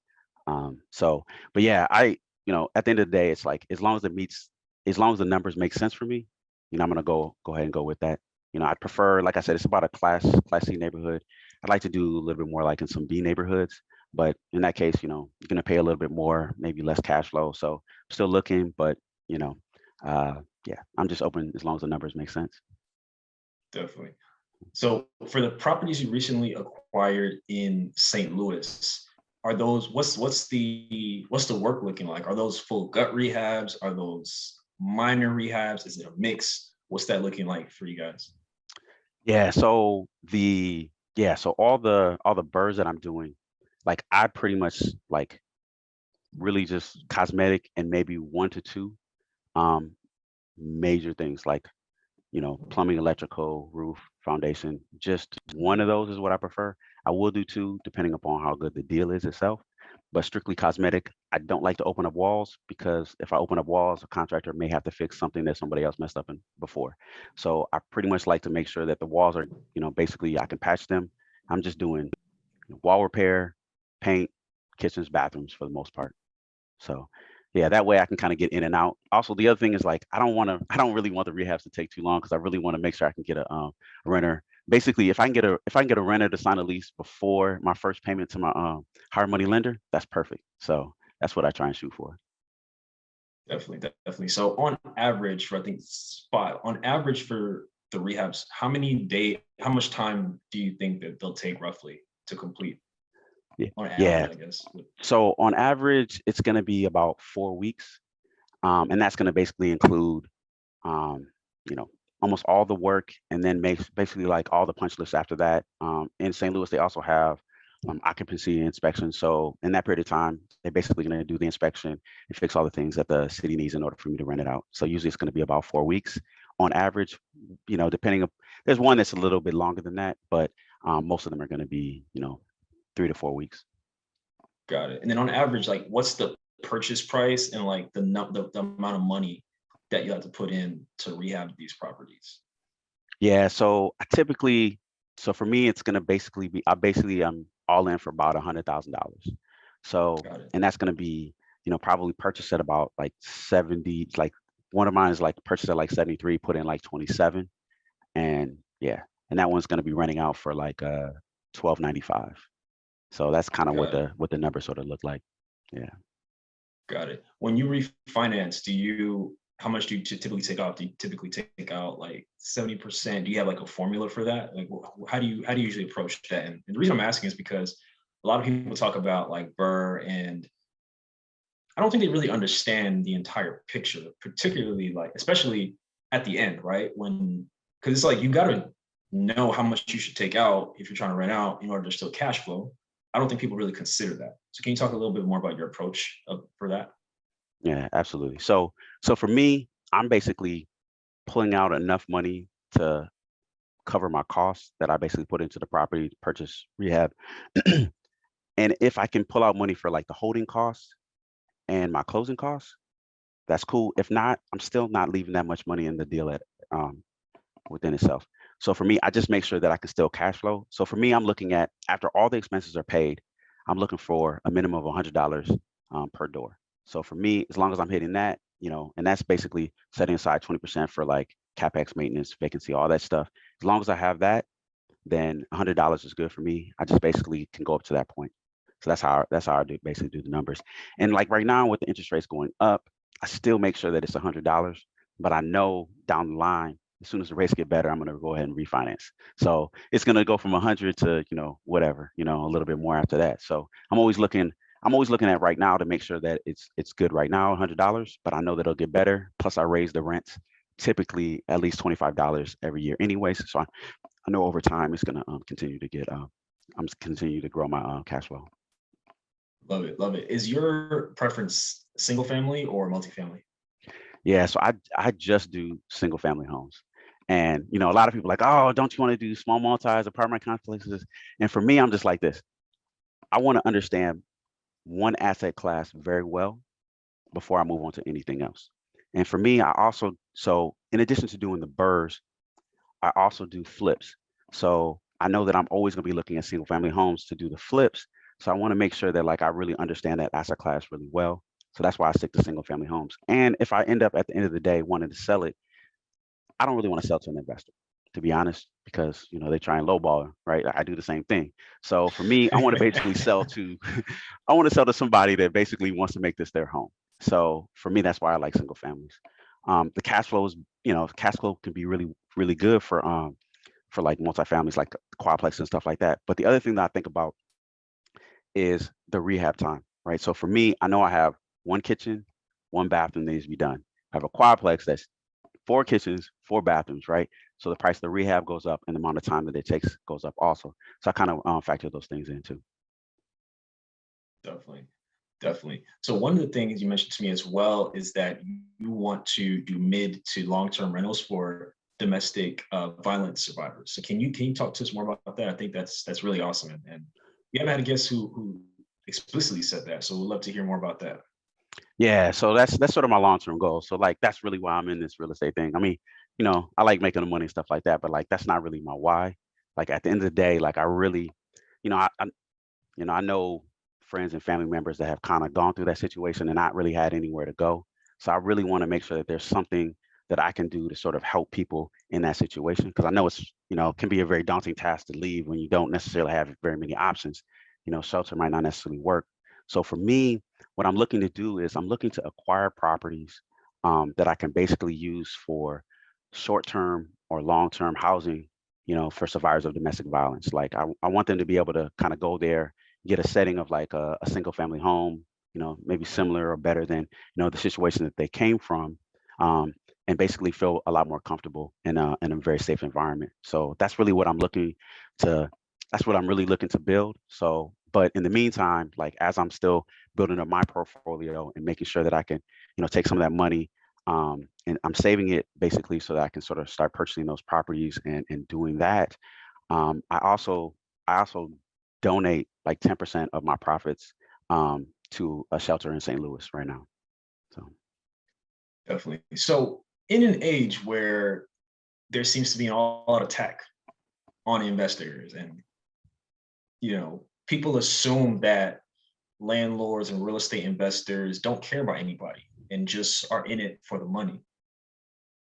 So, but yeah, at the end of the day, it's like as long as the numbers make sense for me, I'm gonna go ahead and go with that. I'd prefer, like I said, it's about a class C neighborhood. I'd like to do a little bit more like in some B neighborhoods, but in that case, you're gonna pay a little bit more, maybe less cash flow. So I'm still looking, but you know, yeah, I'm just open as long as the numbers make sense. Definitely. So for the properties you recently acquired in St. Louis, are those what's the work looking like? Are those full gut rehabs? Are those minor rehabs? Is it a mix? What's that looking like for you guys? Yeah, so all the birds that I'm doing, like I pretty much like really just cosmetic and maybe 1 to 2 um major things like plumbing, electrical, roof, foundation. Just one of those is what I prefer. I will do 2 depending upon how good the deal is itself. But strictly cosmetic, I don't like to open up walls because if I open up walls, a contractor may have to fix something that somebody else messed up in before. So I pretty much like to make sure that the walls are, basically I can patch them. I'm just doing wall repair, paint, kitchens, bathrooms for the most part. So yeah, that way I can kind of get in and out. Also, the other thing is like I don't really want the rehabs to take too long because I really want to make sure I can get a renter. Basically, if I can get a renter to sign a lease before my first payment to my hard money lender, that's perfect. So that's what I try and shoot for. Definitely, definitely. So on average, for I think spot on average for the rehabs, how much time do you think that they'll take roughly to complete Yeah. on average, Yeah. I guess? So on average, it's going to be about 4 weeks, and that's going to basically include um, you know, almost all the work, and then makes basically like all the punch lists after that. In St. Louis, they also have occupancy inspection. So in that period of time, they're basically going to do the inspection and fix all the things that the city needs in order for me to rent it out. So usually it's going to be about 4 weeks on average. Depending there's one that's a little bit longer than that, but Most of them are going to be, 3 to 4 weeks. Got it. And then on average, like what's the purchase price and like the amount of money that you have to put in to rehab these properties? Yeah, so so for me, it's gonna basically be, I'm all in for about $100,000. So, Got it. and that's gonna be, probably purchased at about like 70. Like one of mine is like purchased at like 73, put in like 27, and yeah, and that one's gonna be renting out for like 12.95. So that's kind of Got it. what the numbers sort of look like. Yeah. Got it. When you refinance, how much do you typically take out? Do you typically take out like 70%? Do you have like a formula for that? Like how do you usually approach that? And the reason I'm asking is because a lot of people talk about like BRRRR, and I don't think they really understand the entire picture, particularly like especially at the end, right? Because it's like you gotta know how much you should take out if you're trying to rent out in order to still cash flow. I don't think people really consider that. So can you talk a little bit more about your approach for that? Yeah, absolutely. So for me, I'm basically pulling out enough money to cover my costs that I basically put into the property to purchase rehab. And if I can pull out money for like the holding costs and my closing costs, that's cool. If not, I'm still not leaving that much money in the deal um, within itself. So for me, I just make sure that I can still cash flow. So for me, I'm looking at, after all the expenses are paid, I'm looking for a minimum of $100 per door. So for me, as long as I'm hitting that, and that's basically setting aside 20% for like CapEx, maintenance, vacancy, all that stuff. As long as I have that, then $100 is good for me. I just basically can go up to that point. So that's how I basically do the numbers. And like right now with the interest rates going up, I still make sure that it's $100, but I know down the line, as soon as the rates get better, I'm going to go ahead and refinance. So it's going to go from 100 to, whatever, a little bit more after that. So I'm always looking at right now to make sure that it's good right now, $100, but I know that it'll get better. Plus I raise the rents typically at least $25 every year anyways. So I know over time it's going to continue to continue to grow my cash flow. Love it, love it. Is your preference single family or multifamily? Yeah, so I just do single family homes. And a lot of people are like, oh, don't you want to do small multis, apartment complexes? And for me, I'm just like this. I want to understand one asset class very well before I move on to anything else. And for me, so in addition to doing the BRRRRs, I also do flips. So I know that I'm always going to be looking at single family homes to do the flips. So I want to make sure that like I really understand that asset class really well. So that's why I stick to single family homes. And if I end up at the end of the day wanting to sell it, I don't really want to sell to an investor, to be honest, because they try and lowball, right? I do the same thing. So for me, I want to basically sell to, I want to sell to somebody that basically wants to make this their home. So for me, that's why I like single families. The cash flow is, cash flow can be really, really good for like multifamilies, like quadplex and stuff like that. But the other thing that I think about is the rehab time, right? So for me, I know I have one kitchen, one bathroom that needs to be done. I have a quadplex that's 4 kitchens, 4 bathrooms, right? So the price of the rehab goes up and the amount of time that it takes goes up also. So I kind of factor those things in too. Definitely. Definitely. So one of the things you mentioned to me as well is that you want to do mid to long-term rentals for domestic violence survivors. So can you talk to us more about that? I think that's really awesome. And we haven't had a guest who explicitly said that. So we'd love to hear more about that. Yeah, so that's sort of my long-term goal. So like that's really why I'm in this real estate thing. I mean, I like making the money and stuff like that, but like that's not really my why. Like at the end of the day, like I really, I know friends and family members that have kind of gone through that situation and not really had anywhere to go. So I really want to make sure that there's something that I can do to sort of help people in that situation. Because I know it's, can be a very daunting task to leave when you don't necessarily have very many options. Shelter might not necessarily work. So for me, what I'm looking to do is I'm looking to acquire properties that I can basically use for short-term or long-term housing, for survivors of domestic violence. Like I want them to be able to kind of go there, get a setting of like a single family home, maybe similar or better than, the situation that they came from, and basically feel a lot more comfortable in a very safe environment. So that's what I'm really looking to build. So, but in the meantime, like as I'm still building up my portfolio and making sure that I can, take some of that money, and I'm saving it basically so that I can sort of start purchasing those properties and doing that. I also donate like 10% of my profits to a shelter in St. Louis right now. So Definitely. So in an age where there seems to be a lot of attack on investors, and people assume that landlords and real estate investors don't care about anybody and just are in it for the money.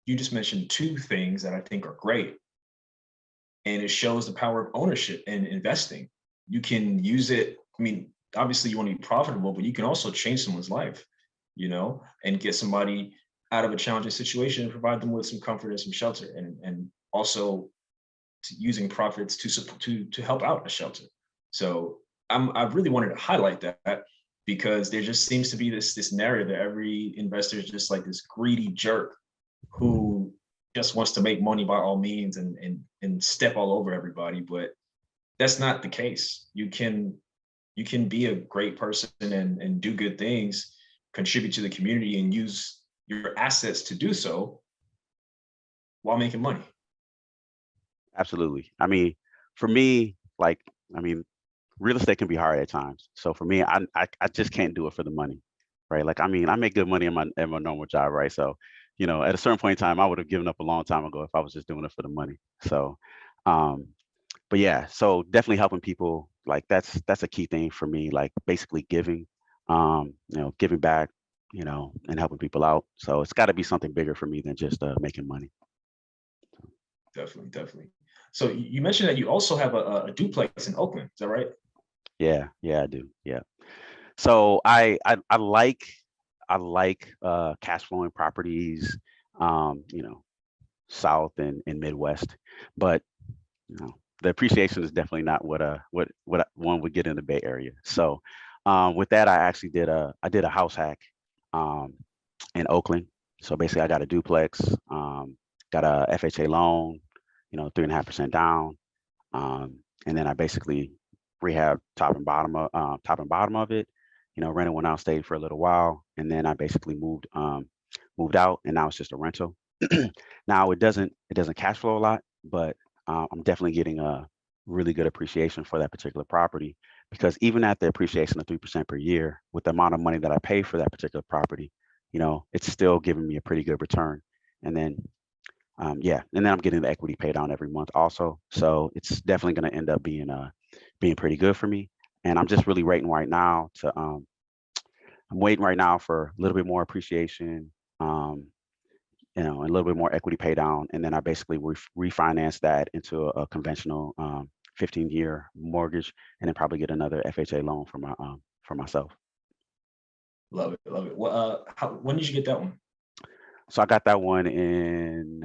You just mentioned two things that I think are great, and it shows the power of ownership and investing. You can use it. I mean, obviously you want to be profitable, but you can also change someone's life, and get somebody out of a challenging situation and provide them with some comfort and some shelter, and also using profits to help out a shelter. So I really wanted to highlight that, because there just seems to be this narrative that every investor is just like this greedy jerk who just wants to make money by all means and step all over everybody. But that's not the case. You can be a great person and do good things, contribute to the community, and use your assets to do so while making money. absolutely. I mean, for me, like, I mean, real estate can be hard at times. So for me, I just can't do it for the money, right? Like, I mean, I make good money in my normal job, right? So, at a certain point in time, I would have given up a long time ago if I was just doing it for the money. So, um, but yeah, so definitely helping people, like that's a key thing for me, like basically giving, giving back, and helping people out. So it's got to be something bigger for me than just making money. Definitely, definitely. So you mentioned that you also have a duplex in Oakland. Is that right? Yeah, I do. Yeah. So I like cash flowing properties, South and Midwest, but you know, the appreciation is definitely not what one would get in the Bay Area. So with that, I did a house hack um, in Oakland. So basically, I got a duplex, got a FHA loan, 3.5% down, and then I basically rehab top and bottom of it. Rented one out, stayed for a little while, and then I basically moved out, and now it's just a rental. Now it doesn't cash flow a lot, but I'm definitely getting a really good appreciation for that particular property, because even at the appreciation of 3% per year, with the amount of money that I pay for that particular property, it's still giving me a pretty good return. And then yeah, and then I'm getting the equity pay down every month also. So it's definitely going to end up being pretty good for me. And I'm just really waiting right now to I'm waiting right now for a little bit more appreciation, and a little bit more equity pay down, and then I basically refinance that into a conventional 15-year mortgage, and then probably get another FHA loan for myself. Love it, love it. Well, when did you get that one? So I got that one in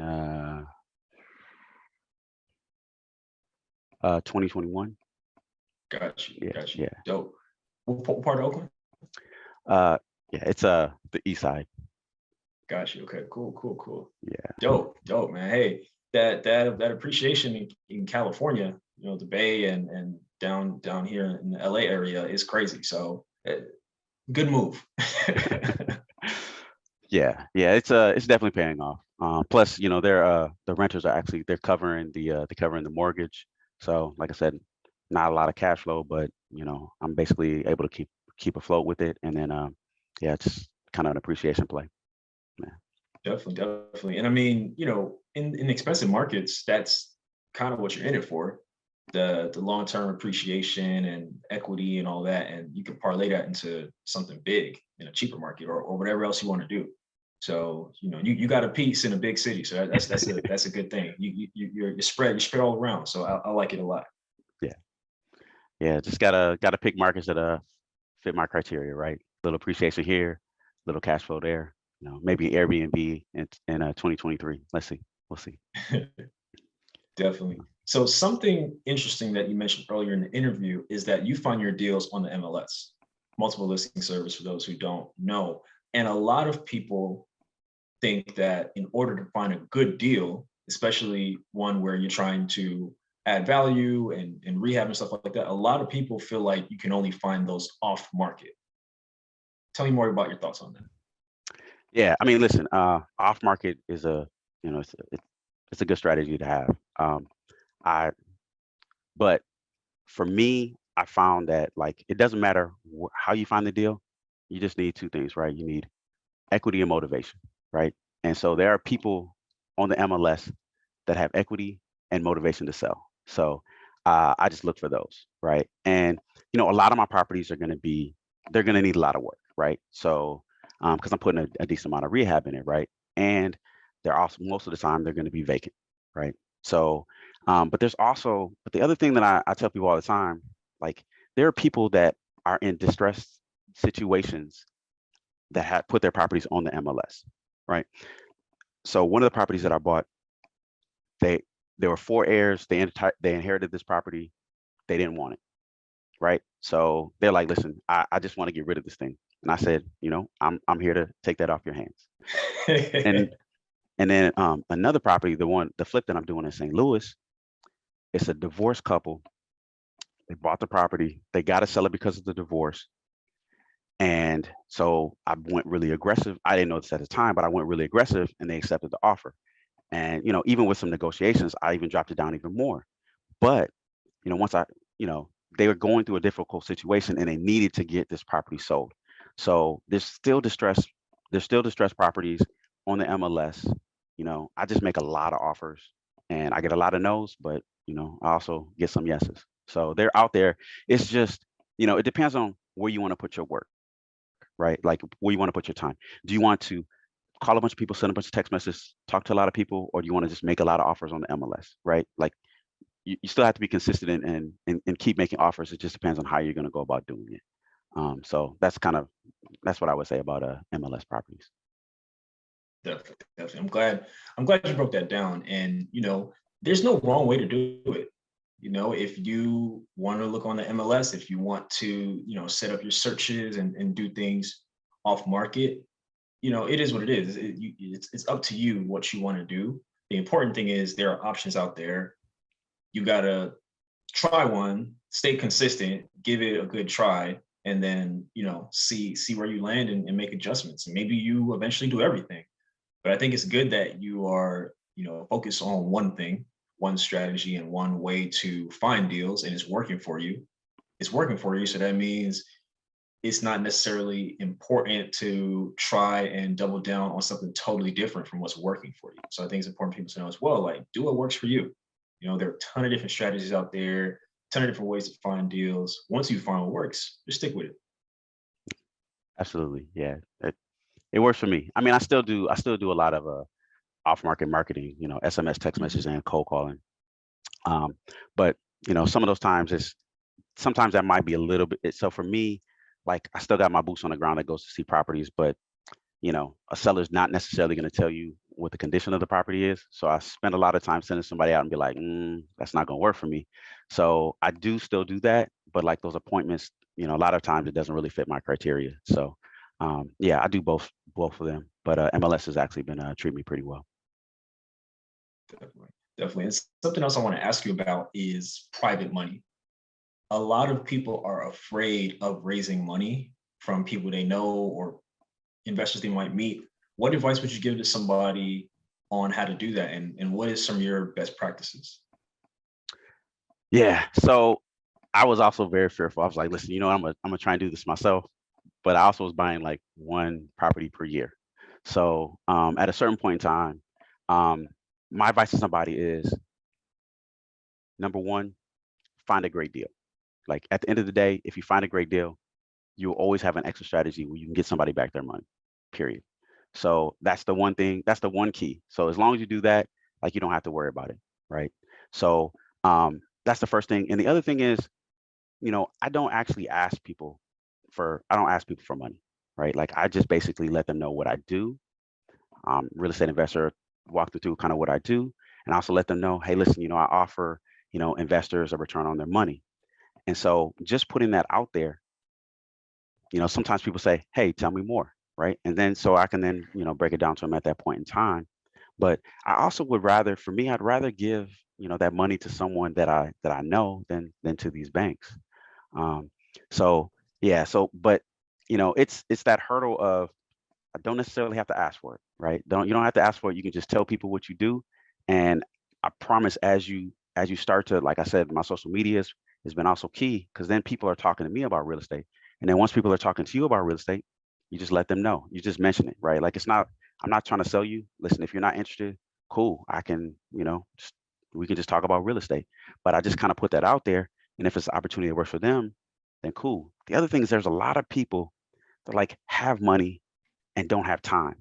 2021. Got you, Yeah, got you. yeah, Dope. What part of Oakland? uh, yeah. It's the east side. Got you. Okay, cool, cool, cool. Yeah, Dope, dope, man. Hey, that appreciation in California, the Bay and down here in the LA area is crazy. So good move. yeah. It's definitely paying off. Plus, the renters are actually they're covering the mortgage. So, like I said, not a lot of cash flow, but I'm basically able to keep afloat with it, and then yeah, it's kind of an appreciation play. Yeah. Definitely, definitely. And I mean, in expensive markets, that's kind of what you're in it for. The long-term appreciation and equity and all that. And you can parlay that into something big in a cheaper market, or whatever else you want to do. So, you got a piece in a big city. So that's a good thing. You're spread all around. So I like it a lot. Yeah, yeah. Just gotta pick markets that fit my criteria, right? Little appreciation here, little cash flow there. Maybe Airbnb in 2023. Let's see. We'll see. Definitely. So something interesting that you mentioned earlier in the interview is that you find your deals on the MLS, multiple listing service, for those who don't know. And a lot of people think that in order to find a good deal, especially one where you're trying to add value and rehab and stuff like that, a lot of people feel like you can only find those off market. Tell me more about your thoughts on that. Yeah, I mean, listen, off market is it's a good strategy to have. I But for me, I found that like it doesn't matter how you find the deal, you just need two things, right? You need equity and motivation, right? And so there are people on the MLS that have equity and motivation to sell. So I just look for those, right? And a lot of my properties are going to be, they're going to need a lot of work, right? So because I'm putting a decent amount of rehab in it, right? And they're also most of the time they're going to be vacant, right? So, but the other thing that I tell people all the time, like there are people that are in distressed situations that had put their properties on the MLS, right? So one of the properties that I bought, they there were four heirs. They inherited this property. They didn't want it, right? So they're like, listen, I just want to get rid of this thing. And I said, I'm here to take that off your hands. And and then another property, the flip that I'm doing in St. Louis, it's a divorced couple. They bought the property. They got to sell it because of the divorce. And so I went really aggressive. I didn't know this at the time, but I went really aggressive and they accepted the offer. And, even with some negotiations, I even dropped it down even more. But, once they were going through a difficult situation and they needed to get this property sold. So there's still distressed properties on the MLS. I just make a lot of offers and I get a lot of no's, but, I also get some yeses. So they're out there. It's just, it depends on where you want to put your work, right? Like where you want to put your time. Do you want to call a bunch of people, send a bunch of text messages, talk to a lot of people, or do you want to just make a lot of offers on the MLS, right? Like you still have to be consistent and keep making offers. It just depends on how you're going to go about doing it. So that's what I would say about MLS properties. Definitely, definitely. I'm glad you broke that down. And there's no wrong way to do it. If you want to look on the MLS, if you want to, set up your searches and do things off market, it is what it is. It's up to you what you want to do. The important thing is there are options out there. You gotta try one, stay consistent, give it a good try, and then see where you land and make adjustments. And maybe you eventually do everything. But I think it's good that you are focused on one thing, one strategy, and one way to find deals, and it's working for you. It's working for you, so that means it's not necessarily important to try and double down on something totally different from what's working for you. So I think it's important for people to know as well, like do what works for you. There are a ton of different strategies out there, a ton of different ways to find deals. Once you find what works, just stick with it. Absolutely. Yeah. It works for me. I mean, I still do a lot of off market marketing, SMS, text messages, and cold calling. But some of those times sometimes that might be a little bit. So for me, like I still got my boots on the ground that goes to see properties, but a seller's not necessarily going to tell you what the condition of the property is. So I spend a lot of time sending somebody out and be like, that's not going to work for me. So I do still do that, but like those appointments, a lot of times it doesn't really fit my criteria. So yeah, I do both of them, but MLS has actually been treating me pretty well. Definitely, definitely. And something else I want to ask you about is private money. A lot of people are afraid of raising money from people they know or investors they might meet. What advice would you give to somebody on how to do that? And what is some of your best practices? Yeah. So I was also very fearful. I was like, listen, I'm gonna try and do this myself, but I also was buying like one property per year. So at a certain point in time, um, my advice to somebody is number one, find a great deal. Like at the end of the day, if you find a great deal, you'll always have an extra strategy where you can get somebody back their money, period. So that's the one thing, that's the one key. So as long as you do that, like you don't have to worry about it, right? So that's the first thing. And the other thing is, I don't ask people for money, right? Like I just basically let them know what I do. Real estate investor, walk them through kind of what I do, and also let them know, hey, listen, I offer, investors a return on their money. And so just putting that out there, sometimes people say, hey, tell me more, right? And then so I can then, break it down to them at that point in time. But I also would rather, for me, I'd rather give, that money to someone that I know than to these banks. Um, so yeah, but it's that hurdle of I don't necessarily have to ask for it, right? You don't have to ask for it. You can just tell people what you do. And I promise as you start to, like I said, my social media has been also key, because then people are talking to me about real estate. And then once people are talking to you about real estate, you just let them know. You just mention it, right? Like, I'm not trying to sell you. Listen, if you're not interested, cool. I can, we can just talk about real estate. But I just kind of put that out there. And if it's an opportunity that works for them, then cool. The other thing is there's a lot of people that like have money and don't have time.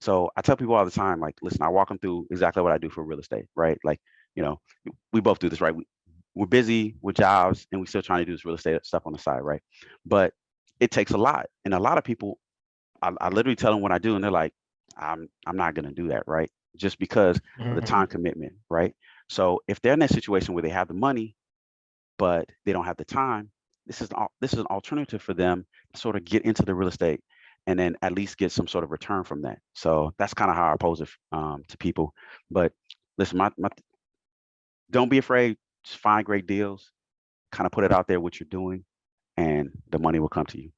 So I tell people all the time, like, listen, I walk them through exactly what I do for real estate, right? Like, you know, we both do this, right? We're busy with jobs and we still trying to do this real estate stuff on the side, right? But it takes a lot. And a lot of people, I literally tell them what I do, and they're like, I'm not gonna do that, right? Just because of the time commitment, right? So if they're in that situation where they have the money, but they don't have the time, this is an alternative for them to sort of get into the real estate and then at least get some sort of return from that. So that's kind of how I pose it to people. But listen, don't be afraid. Just find great deals, kind of put it out there what you're doing, and the money will come to you.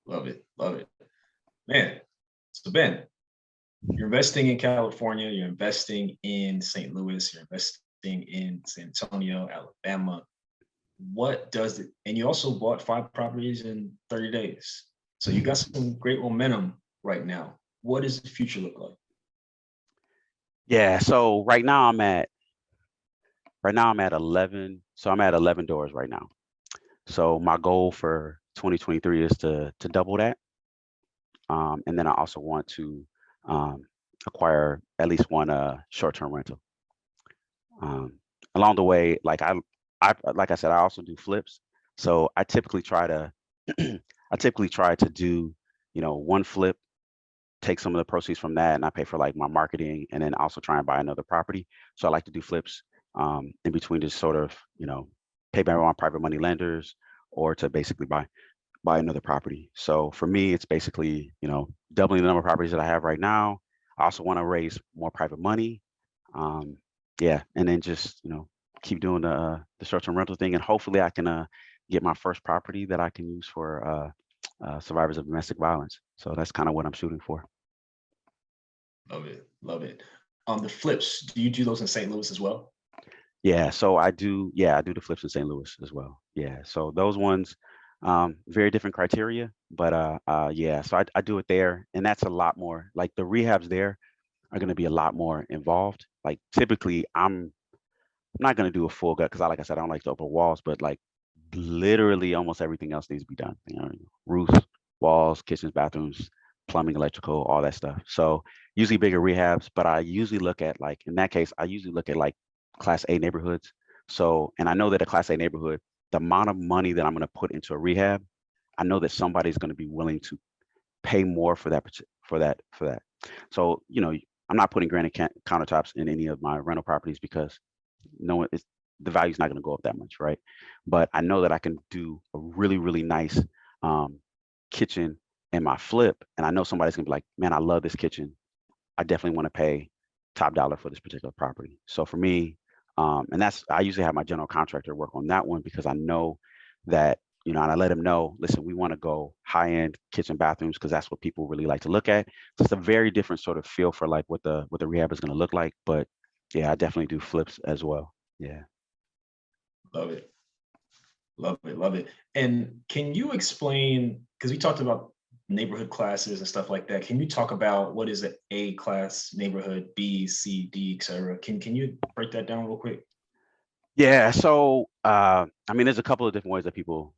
Love it. Love it. Man. So Ben, you're investing in California, you're investing in St. Louis, you're investing in San Antonio, Alabama. What does it, and you also bought 5 properties in 30 days. So you got some great momentum right now. What does the future look like? Yeah. So right now I'm at 11. So I'm at 11 doors right now. So my goal for 2023 is to double that. And then I also want to acquire at least one short-term rental. Along the way, like I said, I also do flips. So I typically try to do, one flip, take some of the proceeds from that, and I pay for like my marketing, and then also try and buy another property. So I like to do flips in between, to sort of, pay back on private money lenders, or to basically buy another property. So for me, it's basically, doubling the number of properties that I have right now. I also want to raise more private money. Yeah, and then just, keep doing the short-term rental thing, and hopefully I can get my first property that I can use for survivors of domestic violence. So that's kind of what I'm shooting for. Love it. Love it. The flips, do you do those in St. Louis as well? Yeah, so I do. Yeah, I do the flips in St. Louis as well. Yeah, so those ones, very different criteria, but yeah, so I do it there, and that's a lot more. Like, the rehabs there are going to be a lot more involved. Like, typically, I'm not going to do a full gut, because like I said, I don't like to open walls, but like literally almost everything else needs to be done. Roofs, walls, kitchens, bathrooms, plumbing, electrical, all that stuff. So usually bigger rehabs, but I usually look at, like, in that case, I usually look at like Class A neighborhoods. So, and I know that a Class A neighborhood, the amount of money that I'm going to put into a rehab, I know that somebody's going to be willing to pay more for that, for that. So, I'm not putting granite countertops in any of my rental properties, because no one is, the value's not going to go up that much, right? But I know that I can do a really, really nice kitchen in my flip, and I know somebody's gonna be like, man, I love this kitchen. I definitely want to pay top dollar for this particular property. So for me, and I usually have my general contractor work on that one, because I know that, and I let them know, listen, we want to go high-end kitchen bathrooms, because that's what people really like to look at. So it's a very different sort of feel for like what the rehab is going to look like. But yeah, I definitely do flips as well. Yeah. Love it. Love it. Love it. And can you explain, because we talked about neighborhood classes and stuff like that. Can you talk about what is an A class neighborhood, B, C, D, et cetera? Can you break that down real quick? Yeah. So I mean, there's a couple of different ways that people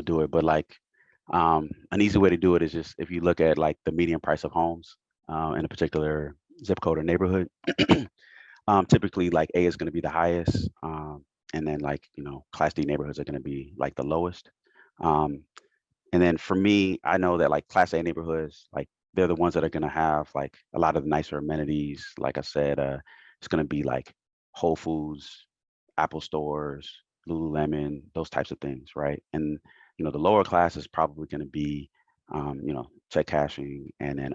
do it, but like, an easy way to do it is just if you look at like the median price of homes in a particular zip code or neighborhood. Typically, like, A is going to be the highest, and then, like, Class D neighborhoods are going to be like the lowest. Um, and then for me, I know that like Class A neighborhoods, like, they're the ones that are going to have like a lot of the nicer amenities. Like I said, it's going to be like Whole Foods, Apple stores, Lululemon, those types of things, right? And the lower class is probably going to be, check cashing, and then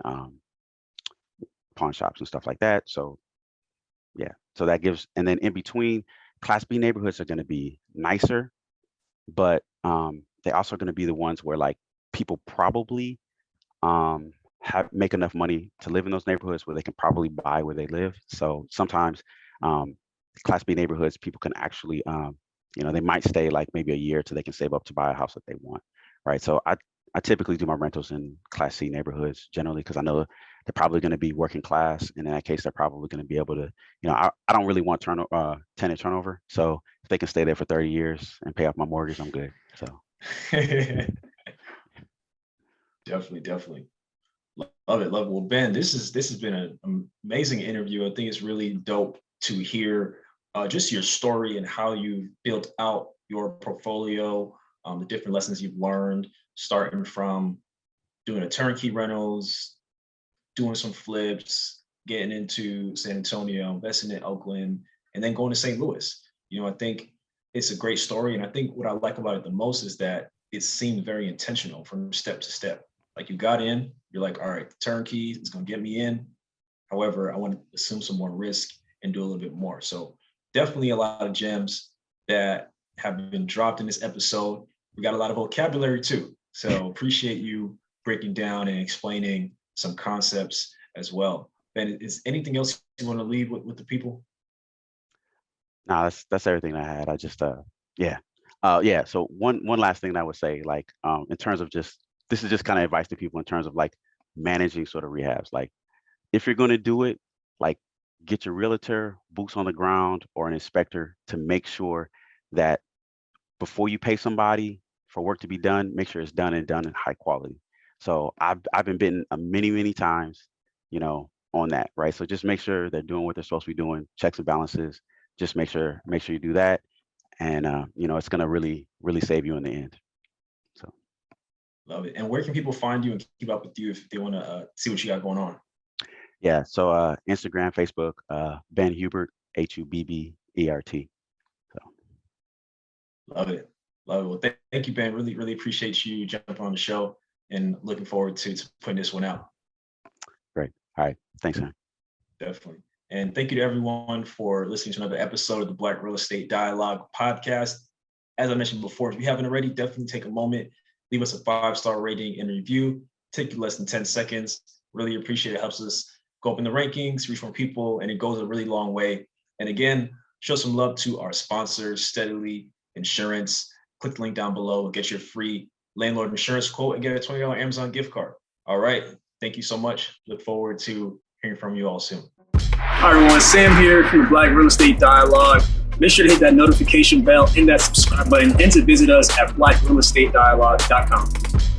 pawn shops and stuff like that. So yeah, so that gives, and then in between, Class B neighborhoods are going to be nicer, but they also going to be the ones where like people probably have make enough money to live in those neighborhoods where they can probably buy where they live. So sometimes Class B neighborhoods, people can actually, they might stay like maybe a year till they can save up to buy a house that they want, right? So I typically do my rentals in Class C neighborhoods generally because I know they're probably going to be working class, and in that case, they're probably going to be able to, I don't really want tenant turnover. So if they can stay there for 30 years and pay off my mortgage, I'm good. So definitely. Love it. Well, Ben, this has been an amazing interview. I think it's really dope to hear just your story and how you built out your portfolio, the different lessons you've learned, starting from doing a turnkey rentals, doing some flips, getting into San Antonio, investing in Oakland, and then going to St. Louis. I think it's a great story. And I think what I like about it the most is that it seemed very intentional from step to step. Like you got in, you're like, all right, the turnkey is going to get me in. However, I want to assume some more risk and do a little bit more. So definitely a lot of gems that have been dropped in this episode. We got a lot of vocabulary too. So appreciate you breaking down and explaining some concepts as well. Ben, is anything else you want to leave with the people? No, that's everything I had. I just, So one last thing that I would say, like, in terms of this is just kind of advice to people in terms of like managing sort of rehabs. Like if you're going to do it, like get your realtor, boots on the ground, or an inspector to make sure that before you pay somebody for work to be done, make sure it's done in high quality. So I've been bitten many times, on that, right? So just make sure they're doing what they're supposed to be doing, checks and balances. Just make sure you do that, and it's going to really save you in the end. So. Love it. And where can people find you and keep up with you if they want to see what you got going on? Yeah. So Instagram, Facebook, Ben Hubbert, Hubbert. So. Love it. Well, thank you, Ben. Really appreciate you jumping on the show and looking forward to putting this one out. Great. All right. Thanks, man. Definitely. And thank you to everyone for listening to another episode of the Black Real Estate Dialogue podcast. As I mentioned before, if you haven't already, definitely take a moment, leave us a 5-star rating and review. Take you less than 10 seconds. Really appreciate it. It helps us go up in the rankings, reach more people, and it goes a really long way. And again, show some love to our sponsors, Steadily Insurance. Click the link down below, get your free landlord insurance quote, and get a $20 Amazon gift card. All right. Thank you so much. Look forward to hearing from you all soon. Hi, everyone. Sam here from the Black Real Estate Dialogue. Make sure to hit that notification bell and that subscribe button, and to visit us at blackrealestatedialogue.com.